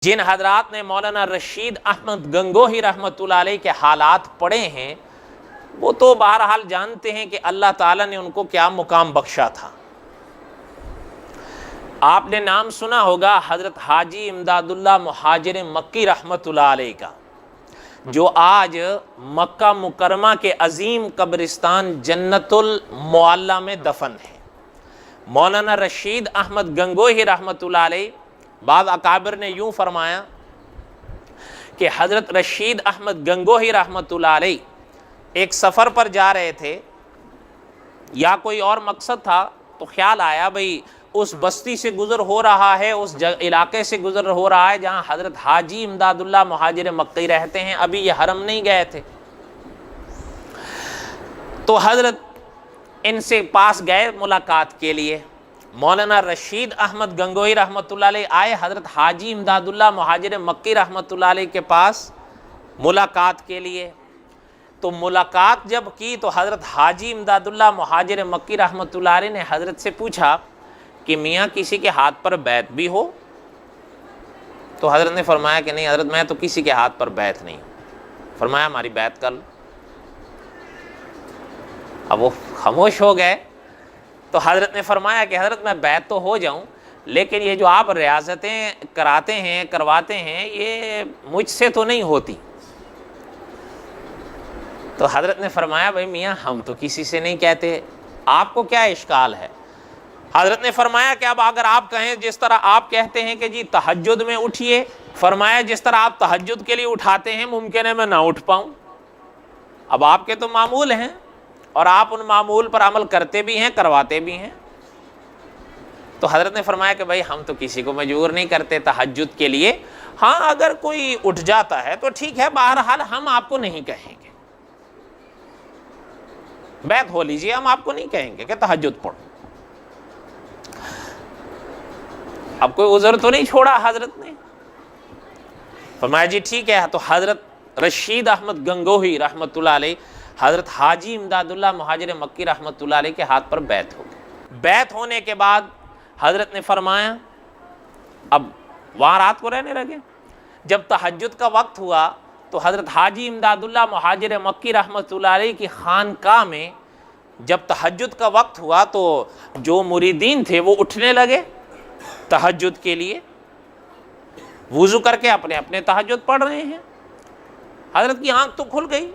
جن حضرات نے مولانا رشید احمد گنگوہی رحمۃ اللہ علیہ کے حالات پڑھے ہیں وہ تو بہرحال جانتے ہیں کہ اللہ تعالیٰ نے ان کو کیا مقام بخشا تھا۔ آپ نے نام سنا ہوگا حضرت حاجی امداد اللہ مہاجر مکی رحمۃ اللہ علیہ کا، جو آج مکہ مکرمہ کے عظیم قبرستان جنت المعلیٰ میں دفن ہے۔ مولانا رشید احمد گنگوہی رحمۃ اللہ علیہ، بعض اکابر نے یوں فرمایا کہ حضرت رشید احمد گنگوہی رحمۃ اللہ علیہ ایک سفر پر جا رہے تھے یا کوئی اور مقصد تھا، تو خیال آیا بھئی اس بستی سے گزر ہو رہا ہے، اس علاقے سے گزر ہو رہا ہے جہاں حضرت حاجی امداد اللہ مہاجر مکی رہتے ہیں، ابھی یہ حرم نہیں گئے تھے، تو حضرت ان سے پاس گئے ملاقات کے لیے۔ مولانا رشید احمد گنگوہی رحمۃ اللہ علیہ آئے حضرت حاجی امداد اللہ مہاجر مکی رحمۃ اللہ علیہ کے پاس ملاقات کے لیے۔ تو ملاقات جب کی تو حضرت حاجی امداد اللہ مہاجر مکی رحمۃ اللہ علیہ نے حضرت سے پوچھا کہ میاں کسی کے ہاتھ پر بیعت بھی ہو؟ تو حضرت نے فرمایا کہ نہیں حضرت، میں تو کسی کے ہاتھ پر بیعت نہیں ہوں۔ فرمایا ہماری بیعت کر لو۔ اب وہ خاموش ہو گئے، تو حضرت نے فرمایا کہ حضرت میں بیعت تو ہو جاؤں، لیکن یہ جو آپ ریاضتیں کراتے ہیں کرواتے ہیں یہ مجھ سے تو نہیں ہوتی۔ تو حضرت نے فرمایا بھائی میاں ہم تو کسی سے نہیں کہتے، آپ کو کیا اشکال ہے؟ حضرت نے فرمایا کہ اب اگر آپ کہیں جس طرح آپ کہتے ہیں کہ جی تہجد میں اٹھیے، فرمایا جس طرح آپ تہجد کے لیے اٹھاتے ہیں ممکن ہے میں نہ اٹھ پاؤں۔ اب آپ کے تو معمول ہیں اور آپ ان معمول پر عمل کرتے بھی ہیں کرواتے بھی ہیں۔ تو حضرت نے فرمایا کہ بھائی ہم تو کسی کو مجبور نہیں کرتے تہجد کے لیے، ہاں اگر کوئی اٹھ جاتا ہے تو ٹھیک ہے، بہرحال ہم آپ کو نہیں کہیں گے، بیعت ہو لیجیے، ہم آپ کو نہیں کہیں گے کہ تہجد پڑھو۔ اب کوئی عذر تو نہیں چھوڑا حضرت نے۔ فرمایا جی ٹھیک ہے، تو حضرت رشید احمد گنگوہی رحمۃ اللہ علیہ حضرت حاجی امداد اللہ مہاجر مکی رحمۃ اللہ علیہ کے ہاتھ پر بیعت ہو گئی۔ بیعت ہونے کے بعد حضرت نے فرمایا اب وہاں رات کو رہنے لگے۔ جب تہجد کا وقت ہوا تو حضرت حاجی امداد اللہ مہاجر مکی رحمۃ اللہ علیہ کی خانقاہ میں جب تہجد کا وقت ہوا تو جو مریدین تھے وہ اٹھنے لگے تہجد کے لیے، وضو کر کے اپنے اپنے تہجد پڑھ رہے ہیں۔ حضرت کی آنکھ تو کھل گئی،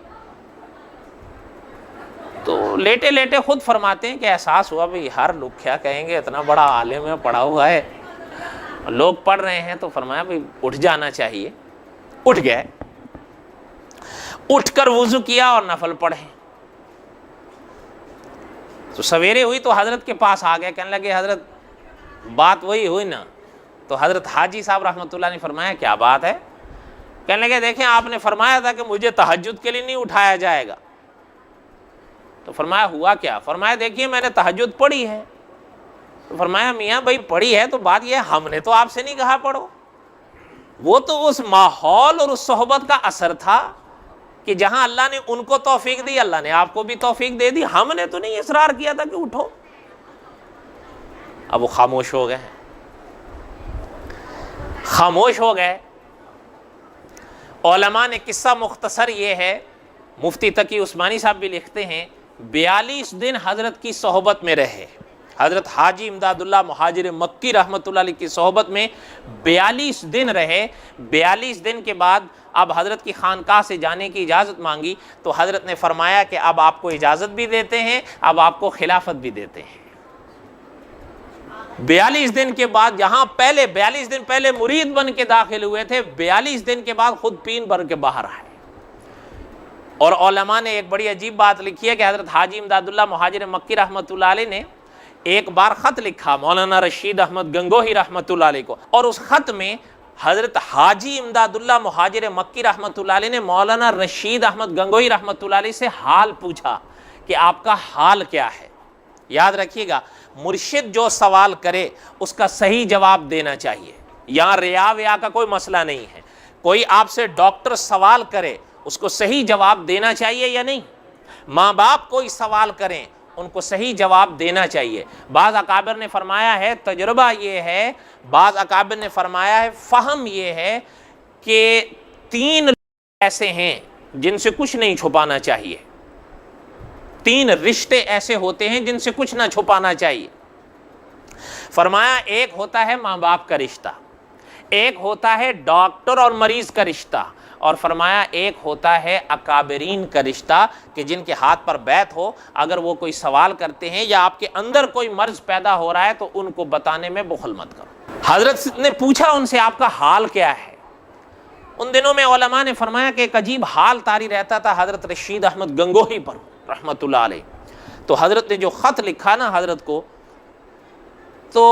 تو لیٹے لیٹے خود فرماتے ہیں کہ احساس ہوا بھئی ہر لوگ کیا کہیں گے، اتنا بڑا عالم ہے پڑھا ہوا ہے، لوگ پڑھ رہے ہیں، تو فرمایا بھئی اٹھ جانا چاہیے۔ اٹھ گئے، اٹھ کر وضو کیا اور نفل پڑھے۔ تو سویرے ہوئی تو حضرت کے پاس آ گئے، کہنے لگے حضرت بات وہی ہوئی نا؟ تو حضرت حاجی صاحب رحمۃ اللہ نے فرمایا کیا بات ہے؟ کہنے لگے دیکھیں آپ نے فرمایا تھا کہ مجھے تہجد کے لیے نہیں اٹھایا جائے گا۔ تو فرمایا ہوا کیا؟ فرمایا دیکھیے میں نے تہجد پڑھی ہے۔ تو فرمایا میاں بھائی پڑھی ہے تو بات یہ ہے ہم نے تو آپ سے نہیں کہا پڑھو، وہ تو اس ماحول اور اس صحبت کا اثر تھا کہ جہاں اللہ نے ان کو توفیق دی اللہ نے آپ کو بھی توفیق دے دی، ہم نے تو نہیں اصرار کیا تھا کہ اٹھو۔ اب وہ خاموش ہو گئے، خاموش ہو گئے۔ علماء نے قصہ مختصر یہ ہے، مفتی تقی عثمانی صاحب بھی لکھتے ہیں 42 دن حضرت کی صحبت میں رہے، حضرت حاجی امداد اللہ مہاجر مکی رحمۃ اللہ علیہ کی صحبت میں 42 دن رہے۔ 42 دن کے بعد اب حضرت کی خانقاہ سے جانے کی اجازت مانگی تو حضرت نے فرمایا کہ اب آپ کو اجازت بھی دیتے ہیں، اب آپ کو خلافت بھی دیتے ہیں۔ 42 دن کے بعد جہاں پہلے 42 دن پہلے مرید بن کے داخل ہوئے تھے، 42 دن کے بعد خود پین بن کے باہر آئے۔ اور علماء نے ایک بڑی عجیب بات لکھی ہے کہ حضرت حاجی امداد اللہ مہاجر مکی رحمۃ اللہ علیہ نے ایک بار خط لکھا مولانا رشید احمد گنگوہی رحمۃ اللہ علیہ کو، اور اس خط میں حضرت حاجی امداد اللہ مہاجر مکی رحمۃ اللہ علیہ نے مولانا رشید احمد گنگوہی رحمۃ اللہ علیہ سے حال پوچھا کہ آپ کا حال کیا ہے۔ یاد رکھیے گا مرشد جو سوال کرے اس کا صحیح جواب دینا چاہیے، یہاں ریا ویا کا کوئی مسئلہ نہیں ہے۔ کوئی آپ سے ڈاکٹر سوال کرے اس کو صحیح جواب دینا چاہیے یا نہیں؟ ماں باپ کوئی سوال کریں ان کو صحیح جواب دینا چاہیے۔ بعض اکابر نے فرمایا ہے، تجربہ یہ ہے، بعض اکابر نے فرمایا ہے، فہم یہ ہے کہ 3 لوگ ایسے ہیں جن سے کچھ نہیں چھپانا چاہیے، 3 رشتے ایسے ہوتے ہیں جن سے کچھ نہ چھپانا چاہیے۔ فرمایا ایک ہوتا ہے ماں باپ کا رشتہ، ایک ہوتا ہے ڈاکٹر اور مریض کا رشتہ، اور فرمایا ایک ہوتا ہے اکابرین کا رشتہ کہ جن کے ہاتھ پر بیعت ہو، اگر وہ کوئی سوال کرتے ہیں یا آپ کے اندر کوئی مرض پیدا ہو رہا ہے تو ان کو بتانے میں بخل مت کرو۔ حضرت نے پوچھا ان سے آپ کا حال کیا ہے؟ ان دنوں میں علماء نے فرمایا کہ ایک عجیب حال طاری رہتا تھا حضرت رشید احمد گنگوہی پر رحمۃ اللہ علیہ۔ تو حضرت نے جو خط لکھا نا حضرت کو، تو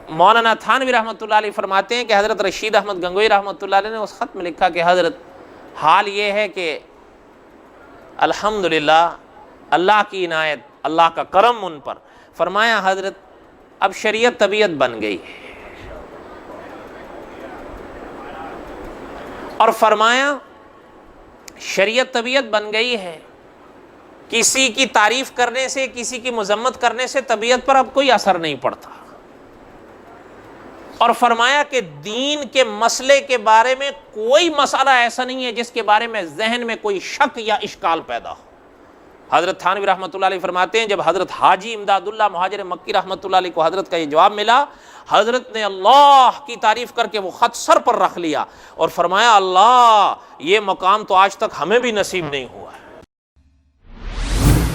مولانا تھانوی رحمۃ اللہ علیہ فرماتے ہیں کہ حضرت رشید احمد گنگوہی رحمۃ اللہ علیہ نے اس خط میں لکھا کہ حضرت حال یہ ہے کہ الحمدللہ اللہ کی عنایت، اللہ کا کرم ان پر۔ فرمایا حضرت اب شریعت طبیعت بن گئی ہے، اور فرمایا شریعت طبیعت بن گئی ہے، کسی کی تعریف کرنے سے، کسی کی مذمت کرنے سے طبیعت پر اب کوئی اثر نہیں پڑتا۔ اور فرمایا کہ دین کے مسئلے کے بارے میں کوئی مسئلہ ایسا نہیں ہے جس کے بارے میں ذہن میں کوئی شک یا اشکال پیدا ہو۔ حضرت تھانوی رحمۃ اللہ علیہ فرماتے ہیں جب حضرت حاجی امداد اللہ مہاجر مکی رحمۃ اللہ علیہ کو حضرت کا یہ جواب ملا، حضرت نے اللہ کی تعریف کر کے وہ خط سر پر رکھ لیا اور فرمایا اللہ یہ مقام تو آج تک ہمیں بھی نصیب نہیں ہوا ہے۔